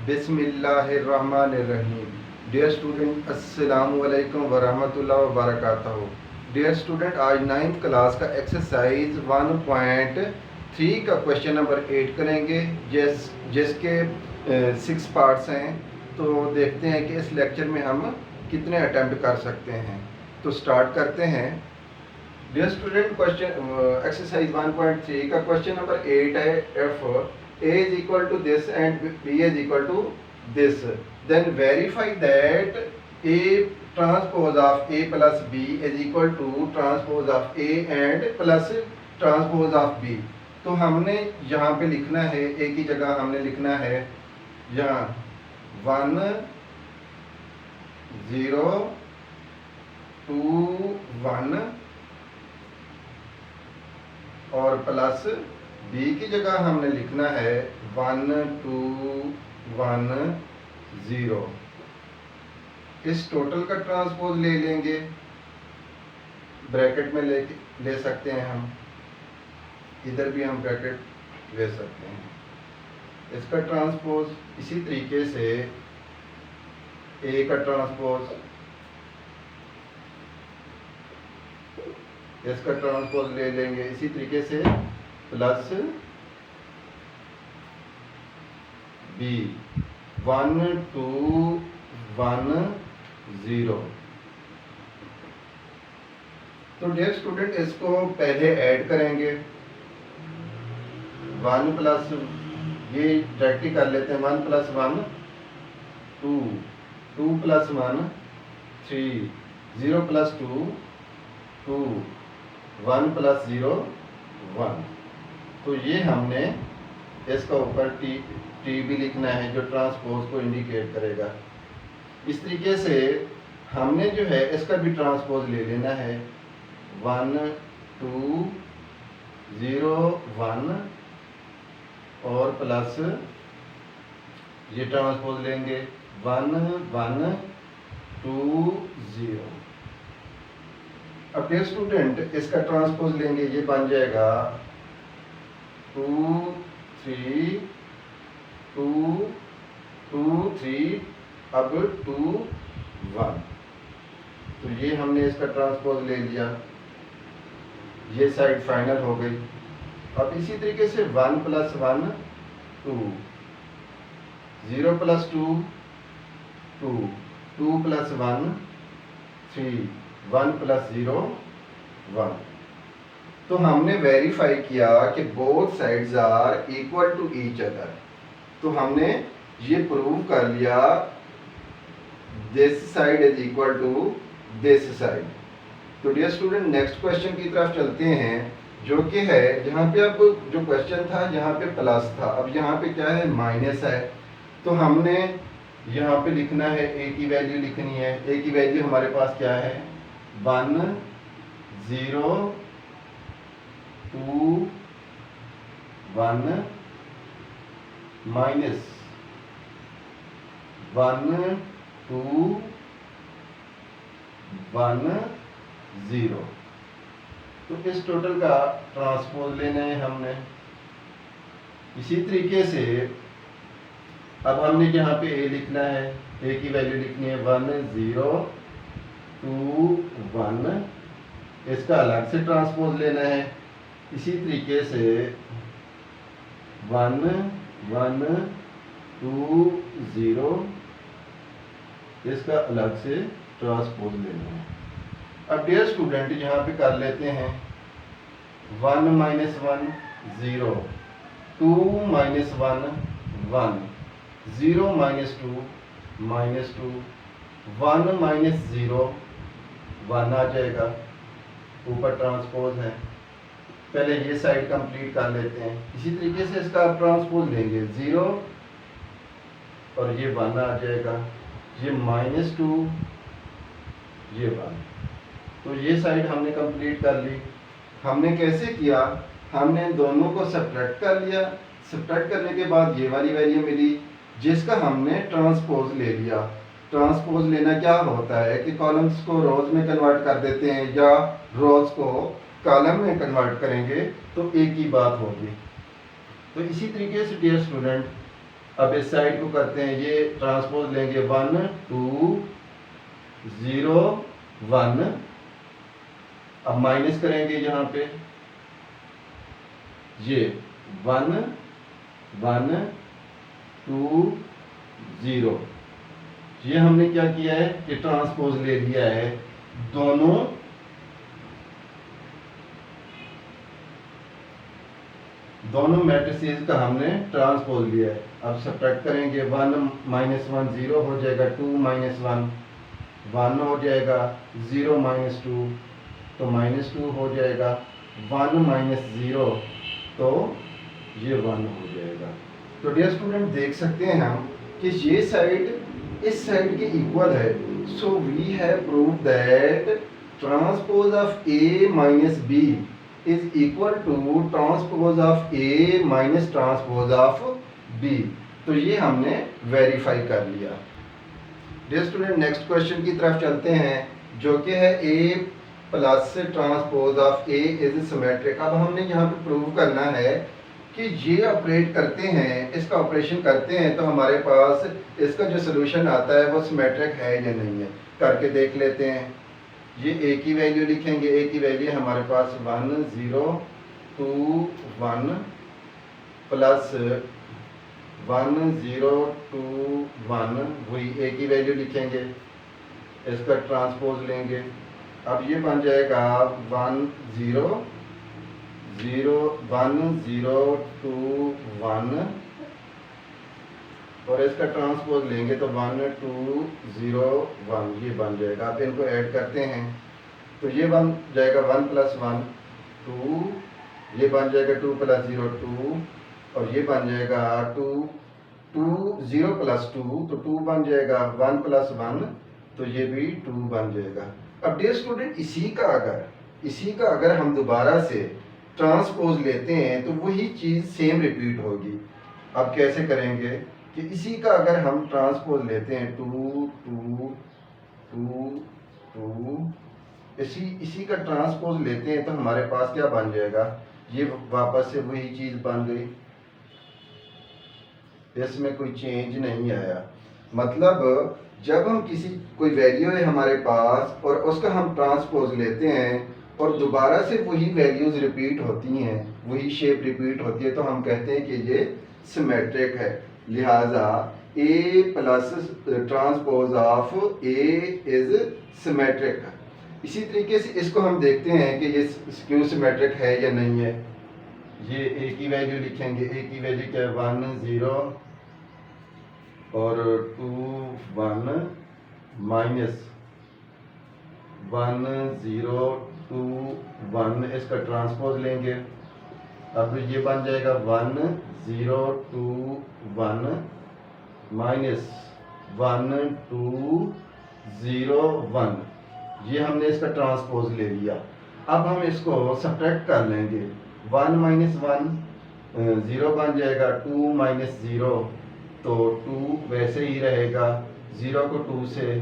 बिस्मिल्लाहिर्रहमानिर्रहीम। Dear student, अस्सलाम वालेकुम वरहमतुल्लाहि वबरकातुहू। डियर स्टूडेंट, आज 9th क्लास का एक्सरसाइज 1.3 का क्वेश्चन नंबर 8 करेंगे, जिसके 6 पार्ट्स हैं। तो देखते हैं कि इस लेक्चर में हम कितने अटैम्प्ट कर सकते हैं। तो स्टार्ट करते हैं। डियर स्टूडेंट, क्वेश्चन एक्सरसाइज 1.3 का क्वेश्चन नंबर 8 है। If a is equal to this and b is equal to this, then verify that a transpose of a plus b is equal to transpose of a and plus transpose of b। तो हमने यहाँ पे लिखना है, a की जगह हमने लिखना है यहाँ 1 0 2 1 और प्लस b की जगह हमने लिखना है 1 2 1 0। इस टोटल का ट्रांसपोज ले लेंगे, ब्रैकेट में ले सकते हैं हम, इधर भी हम ब्रैकेट ले सकते हैं। इसका ट्रांसपोज इसी तरीके से a का ट्रांसपोज, इसका ट्रांसपोज ले लेंगे इसी तरीके से, प्लस b 1 2 1 0। तो डियर स्टूडेंट, इसको पहले ऐड करेंगे। 1 प्लस, ये डायरेक्टली कर लेते हैं, 1 प्लस 1 2 2 प्लस 1 3 0 प्लस 2 2 1 प्लस 0 1। तो ये हमने इसका ऊपर टी भी लिखना है, जो ट्रांसपोज को इंडिकेट करेगा। इस तरीके से हमने जो है इसका भी ट्रांसपोज ले लेना है, 1 2 0 1 और प्लस ये ट्रांसपोज लेंगे 1 1 2 0। अब डियर स्टूडेंट, इसका ट्रांसपोज लेंगे, ये बन जाएगा 2 3 2 2 3 अब 2 1। तो ये हमने इसका ट्रांसपोज ले लिया, ये साइड फाइनल हो गई। अब इसी तरीके से 1 प्लस 1 2 0 प्लस 2 2 2 प्लस 1 3 1 प्लस 0 1। तो हमने वेरीफाई किया कि both sides are equal to each other. तो हमने ये प्रूव कर लिया, this side is equal to this side. तो डियर स्टूडेंट, नेक्स्ट क्वेश्चन की तरफ चलते हैं, जो कि है जहाँ पे अब जो क्वेश्चन था यहाँ पे प्लस था, अब यहाँ पे क्या है, माइनस है। तो हमने यहाँ पे लिखना है, a की वैल्यू लिखनी है। a की वैल्यू हमारे पास क्या है, 1 0 2 1 माइनस 1 2 1 0। तो इस टोटल का ट्रांसपोज लेना है हमने। इसी तरीके से अब हमने यहाँ पे a लिखना है, a की वैल्यू लिखनी है 1 0 2 1। इसका अलग से ट्रांसपोज लेना है। इसी तरीके से 1 1 2 0, इसका अलग से ट्रांसपोज लेना है। अब डियर स्टूडेंट, यहाँ पे कर लेते हैं 1 माइनस 1 0 2 माइनस 1 1 0 माइनस 2 1 माइनस 0 1 आ जाएगा, ऊपर ट्रांसपोज है। पहले ये साइड कंप्लीट कर लेते हैं। इसी तरीके से इसका आप ट्रांसपोज लेंगे 0 और ये 1 आ जाएगा, ये -2 ये 1। तो ये साइड हमने कंप्लीट कर ली। हमने कैसे किया, हमने दोनों को सब्ट्रैक्ट कर लिया। सब्ट्रैक्ट करने के बाद ये वाली वैल्यू मिली, जिसका हमने ट्रांसपोज ले लिया। ट्रांसपोज लेना क्या होता है कि कॉलम्स को रोज में कन्वर्ट कर देते हैं या रोज को कॉलम में कन्वर्ट करेंगे, तो एक ही बात होगी। तो इसी तरीके से डियर स्टूडेंट, अब इस साइड को करते हैं, ये ट्रांसपोज लेंगे 1 2 0 1। अब माइनस करेंगे यहाँ पे, ये 1 1 2 0। ये हमने क्या किया है कि ट्रांसपोज ले लिया है, दोनों मैट्रिसेस का हमने ट्रांसपोज लिया है। अब सब्ट्रैक्ट करेंगे, 1 माइनस 1 0 हो जाएगा, 2 माइनस 1 1 हो जाएगा, 0 माइनस 2 तो -2 हो जाएगा, 1 माइनस 0 तो ये 1 हो जाएगा। तो डियर स्टूडेंट देख सकते हैं हम कि ये साइड इस साइड के इक्वल है। So we have prove that transpose of A minus B is equal to transpose of A minus transpose of B। तो ये हमने वेरीफाई कर लिया। डियर स्टूडेंट नेक्स्ट क्वेश्चन की तरफ चलते हैं, जो कि है A plus transpose of A is symmetric. अब हमने यहाँ पे प्रूव करना है कि ये ऑपरेट करते हैं, इसका ऑपरेशन करते हैं तो हमारे पास इसका जो सोल्यूशन आता है वो सिमेट्रिक है या नहीं है, करके देख लेते हैं। ये A की वैल्यू लिखेंगे, A की वैल्यू हमारे पास 1 0 2 1 प्लस 1 0 2 1, वही A की वैल्यू लिखेंगे, इसका ट्रांसपोज लेंगे। अब ये बन जाएगा 1 0 0 1 0 2 1 और इसका ट्रांसपोज लेंगे तो 1 2 0 1, ये बन जाएगा। अब इनको ऐड करते हैं तो ये बन जाएगा 1 प्लस 1 2, ये बन जाएगा 2 प्लस 0 2 और ये बन जाएगा 2 0 प्लस 2 तो 2 बन जाएगा, 1 प्लस 1 तो ये भी 2 बन जाएगा। अब डियर स्टूडेंट इसी का अगर हम दोबारा से ट्रांसपोज लेते हैं तो वही चीज़ सेम रिपीट होगी। अब कैसे करेंगे कि इसी का अगर हम ट्रांसपोज लेते हैं 2 2 2 2, इसी का ट्रांसपोज लेते हैं तो हमारे पास क्या बन जाएगा, ये वापस से वही चीज़ बन गई, इसमें कोई चेंज नहीं आया। मतलब जब हम कोई वैल्यू है हमारे पास और उसका हम ट्रांसपोज लेते हैं और दोबारा से वही वैल्यूज रिपीट होती हैं, वही शेप रिपीट होती है, तो हम कहते हैं कि ये सिमेट्रिक है। लिहाजा A plus transpose of A is symmetric. इसी तरीके से इसको हम देखते हैं कि ये स्क्यू सिमेट्रिक है या नहीं है। ये A की वैल्यू लिखेंगे, A की वैल्यू क्या है 1 0 और 2 1 माइनस 1 0 2 1, इसका ट्रांसपोज लेंगे। अब ये बन जाएगा 1 0 2 1 माइनस 1 2 0 1, ये हमने इसका ट्रांसपोज ले लिया। अब हम इसको सब्ट्रैक्ट कर लेंगे, 1 माइनस 1 0 बन जाएगा, 2 माइनस 0 तो 2 वैसे ही रहेगा, 0 को 2 से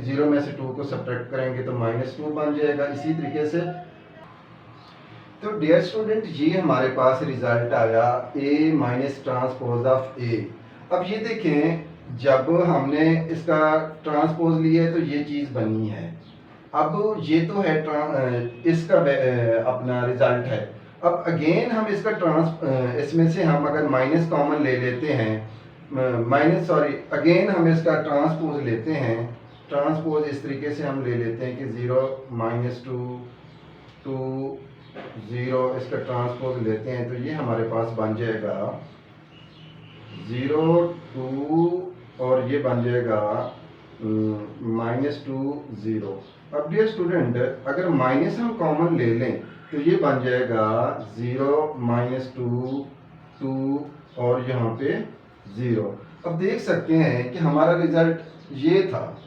0 में से 2 को सब्ट्रैक्ट करेंगे तो -2 बन जाएगा। इसी तरीके से तो डियर स्टूडेंट ये हमारे पास रिजल्ट आया A minus transpose of A। अब ये देखें, जब हमने इसका ट्रांसपोज लिया है तो ये चीज़ बनी है। अब ये तो है इसका अपना रिजल्ट है। अब अगेन हम इसका इसमें से हम अगर माइनस कॉमन ले लेते हैं, अगेन हम इसका ट्रांसपोज लेते हैं। ट्रांसपोज इस तरीके से हम ले लेते हैं कि 0 -2 2 0, इसका ट्रांसपोज लेते हैं तो ये हमारे पास बन जाएगा 0 2 और ये बन जाएगा -2 0। अब डियर स्टूडेंट अगर माइनस हम कॉमन ले लें तो ये बन जाएगा 0 -2 2 और यहाँ पे 0। अब देख सकते हैं कि हमारा रिजल्ट ये था,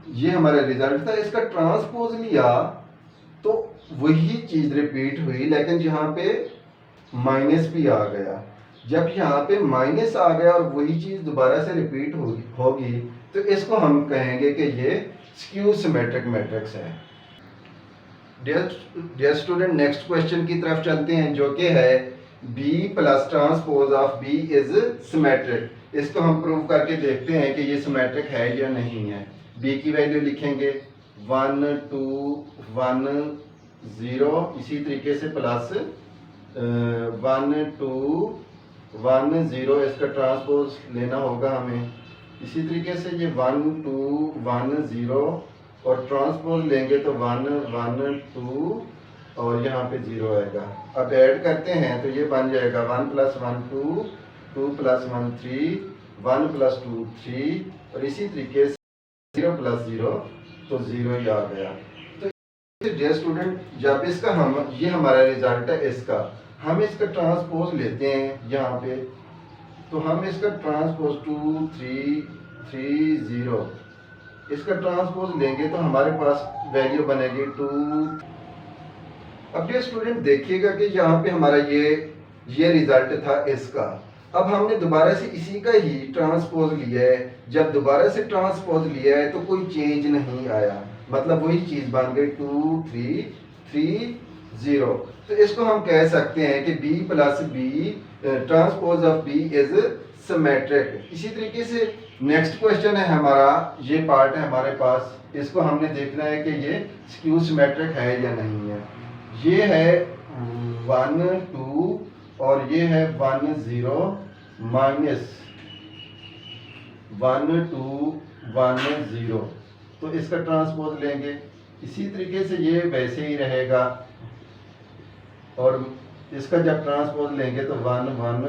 ये हमारा रिजल्ट था। इसका ट्रांसपोज लिया तो वही चीज़ रिपीट हुई, लेकिन यहाँ पे माइनस भी आ गया। जब यहाँ पे माइनस आ गया और वही चीज़ दोबारा से रिपीट होगी तो इसको हम कहेंगे कि ये स्क्यू सिमेट्रिक मैट्रिक्स है। डियर स्टूडेंट नेक्स्ट क्वेश्चन की तरफ चलते हैं, जो कि है B plus transpose of B is symmetric. इसको हम प्रूव करके देखते हैं कि ये सिमेट्रिक है या नहीं है। बी की वैल्यू लिखेंगे 1 2 1 0, इसी तरीके से प्लस 1 2 1 0, इसका ट्रांसपोज लेना होगा हमें। इसी तरीके से ये 1 2 1 0 और ट्रांसपोज लेंगे तो 1 1 2 और यहाँ पे 0 आएगा। अब ऐड करते हैं तो ये बन जाएगा 1 + 1 2, 2 + 1 3, 1 + 2 3 और इसी तरीके से 0 + 0 तो 0 ही आ गया। तो डियर स्टूडेंट, जब इसका ये हमारा रिजल्ट है इसका, हम इसका ट्रांसपोज लेते हैं यहाँ पे, तो हम इसका ट्रांसपोज 2 3 3 0, इसका ट्रांसपोज लेंगे तो हमारे पास वैल्यू बनेगी 2। अब ये स्टूडेंट देखिएगा कि यहाँ पे हमारा ये रिजल्ट था इसका। अब हमने दोबारा से इसी का ही ट्रांसपोज लिया है। जब दोबारा से ट्रांसपोज लिया है तो कोई चेंज नहीं आया, मतलब वही चीज बन गई 2 3 3 0। तो इसको हम कह सकते हैं कि b + b transpose of b is symmetric. इसी तरीके से नेक्स्ट क्वेश्चन है हमारा, ये पार्ट है हमारे पास, इसको हमने देखना है कि ये स्क्यू सिमेट्रिक है या नहीं है। ये है 1 2 और ये है 1 0 माइनस 1 2 1 0, तो इसका ट्रांसपोज लेंगे। इसी तरीके से ये वैसे ही रहेगा और इसका जब ट्रांसपोज लेंगे तो 1 1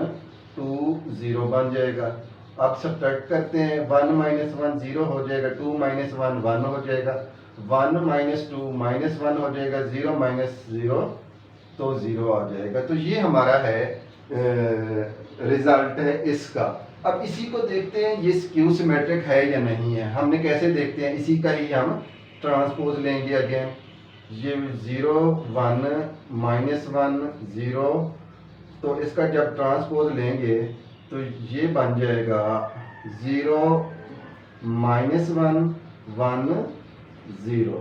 2 0 बन जाएगा। अब सब्ट्रैक्ट करते हैं, 1 - 1 0 हो जाएगा, 2 - 1 1 हो जाएगा, 1 - 2 -1 हो जाएगा, 0 - 0 तो 0 आ जाएगा। तो ये हमारा है रिजल्ट है इसका। अब इसी को देखते हैं ये स्क्यू सिमेट्रिक है या नहीं है। हमने कैसे देखते हैं, इसी का ही हम ट्रांसपोज लेंगे अगेन। ये 0 1 -1 0, तो इसका जब ट्रांसपोज लेंगे तो ये बन जाएगा 0 -1 1 0।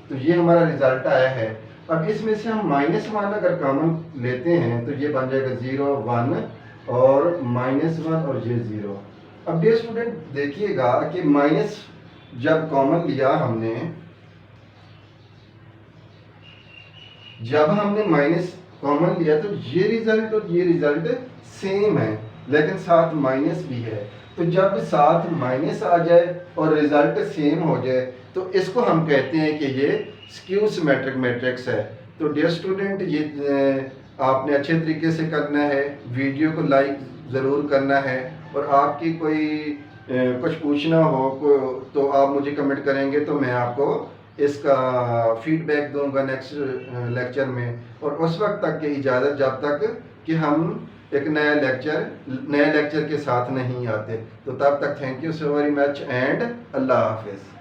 तो ये हमारा रिजल्ट आया है। अब इसमें से हम -1 अगर कॉमन लेते हैं तो ये बन जाएगा 0 1 और -1 और ये 0। अब डियर स्टूडेंट देखिएगा कि माइनस जब कॉमन लिया हमने, जब हमने माइनस कॉमन लिया तो ये रिजल्ट और ये रिजल्ट सेम है, लेकिन साथ माइनस भी है। तो जब साथ माइनस आ जाए और रिजल्ट सेम हो जाए तो इसको हम कहते हैं कि ये स्क्यू सिमेट्रिक मैट्रिक्स है। तो डियर स्टूडेंट, ये आपने अच्छे तरीके से करना है, वीडियो को लाइक ज़रूर करना है, और आपकी कोई कुछ पूछना हो तो आप मुझे कमेंट करेंगे तो मैं आपको इसका फीडबैक दूंगा नेक्स्ट लेक्चर में। और उस वक्त तक की इजाज़त, जब तक कि हम एक नए लेक्चर के साथ नहीं आते। तो तब तक thank you so very much and अल्लाह हाफिज़।